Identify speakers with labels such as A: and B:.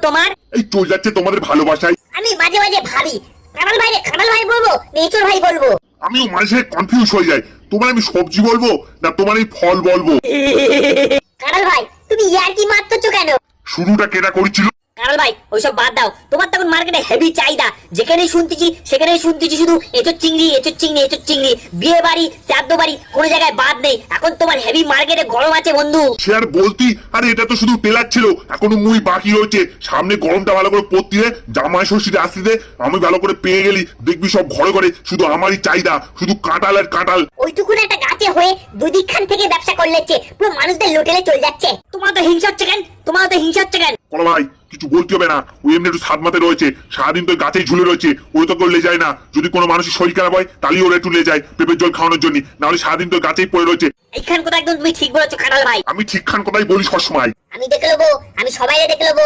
A: তোমার?
B: এই চলে যাচ্ছে তোমাদের ভালোবাসায়।
A: আমি মাঝে মাঝে ভাবি কাঁঠাল ভাই রে কাঁঠাল ভাই বলবো নেচর ভাই বলবো।
B: আমিও মাঝে কনফিউজ হয়ে যাই, তোমার আমি সবজি বলবো না তোমার এই ফল বলবো।
A: কাঁঠাল ভাই তুমি ইয়ার কি মারতেছো কেন?
B: শুরুটা কেটা করেছিল?
A: কাঁঠাল ভাই ওইসব বাদ দাও, তোমার তখন মার্কেটে হেভি চাহিদা, যেখানেই শুনতেছি শুধু এঁচোর চিংড়ি এঁচোর চিংড়ি এঁচোর চিংড়ি। বিয়ে বাড়ি শ্রাদ্ধ বাড়ি কোনো জায়গায় বাদ নেই, এখন তোমার হেভি মার্কেটে গরম আছে বন্ধু।
B: সে আর বলতি, আরে এটা তো শুধু টেলার ছিল, এখনো মুই বাকি রয়েছে। সামনে গরমটা ভালো করে পড়তি রে, জামাই ষষ্ঠীতে আসতে আমি ভালো করে পেয়ে গেলি, দেখবি সব ঘরে ঘরে শুধু আমারই চাহিদা, শুধু কাঁঠাল আর কাঁঠাল।
A: ওইটুকুন একটা গাছে হয়ে দুদিক খান থেকে ব্যবসা করলেছে, পুরো মানুষদের লোটেলে চলে যাচ্ছে। তোমার তো হিংসা হচ্ছে কেন? তোমার তো হিংসা হচ্ছে কেন?
B: বলো ভাই কিছু বলতে হবে না, ওই এমনি একটু সাত মাতে রয়েছে, সারাদিন তো গাছেই ঝুলে রয়েছে, ওই তো লে যায় না। যদি কোনো মানুষের শরীর খারাপ হয় তাহলে ওরা একটু লে যায় পেঁপের জল খাওয়ানোর জন্য, নাহলে সারাদিন তো গাছেই পড়ে রয়েছে।
A: এইখান কথা একদম তুমি ঠিক বলেছো কাঁঠাল ভাই।
B: আমি ঠিক খান কথাই বলি সবসময়।
A: আমি দেখে নেবো, আমি সবাই দেখে নেবো।